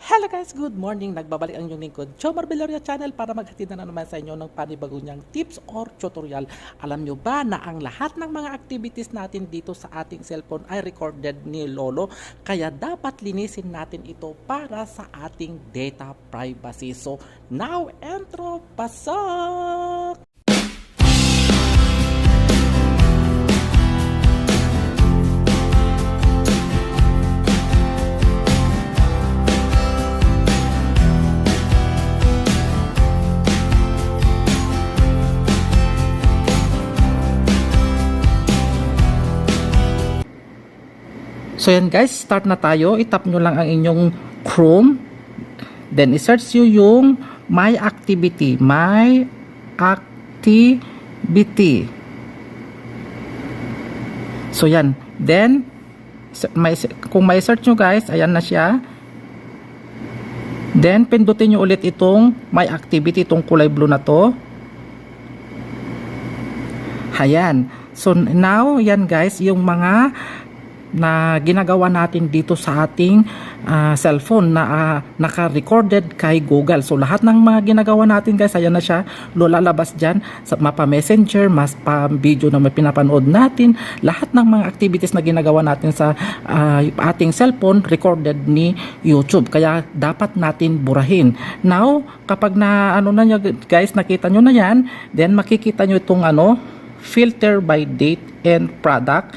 Hello guys, good morning. Nagbabalik ang inyong lingkod, Jomar Villaria Channel para maghatid na naman sa inyo ng panibago niyang tips or tutorial. Alam nyo ba na ang lahat ng mga activities natin dito sa ating cellphone ay recorded ni Lolo? Kaya dapat linisin natin ito para sa ating data privacy. So, now, intro, pasok! So yan guys, start na tayo. I-tap nyo lang ang inyong Chrome. Then i-search nyo yung My Activity. My Activity. So yan. Then, kung may search nyo guys, ayan na siya. Then, pindutin nyo ulit itong My Activity, itong kulay blue na to. Ayan. So now, yan guys, yung mga na ginagawa natin dito sa ating cellphone na naka-recorded kay Google. So lahat ng mga ginagawa natin guys, ayan na siya, lalabas dyan sa mapa messenger, mas pa video na may pinapanood natin, lahat ng mga activities na ginagawa natin sa ating cellphone recorded ni YouTube. Kaya dapat natin burahin. Now, kapag na nyo guys, nakita nyo na yan, then makikita nyo itong filter by date and product.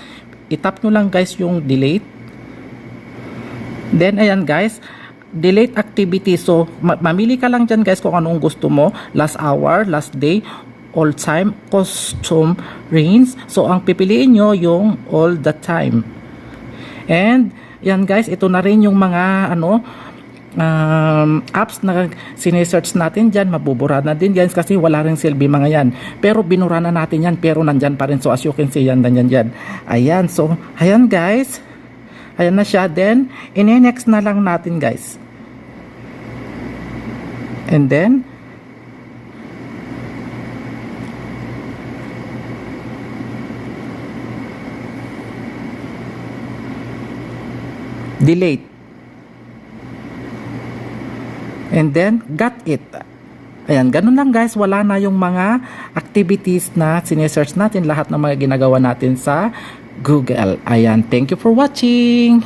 I-tap nyo lang guys yung delete. Then ayan guys, delete activity. So mamili ka lang dyan guys kung anong gusto mo. Last hour, last day, all time, custom range. So ang pipiliin nyo yung all the time. And yan guys, ito na rin yung mga apps na sinesearch natin dyan, mabubura na din guys kasi wala rin silbi mga yan, pero binura na natin yan, pero nandyan pa rin. So as you can see, yan, nandyan dyan. Ayan, so ayan guys, ayan na siya. Then in-next na lang natin guys, and then delete. And then, got it. Ayan, ganun lang guys. Wala na yung mga activities na sinesearch natin. Lahat ng mga ginagawa natin sa Google. Ayan, thank you for watching.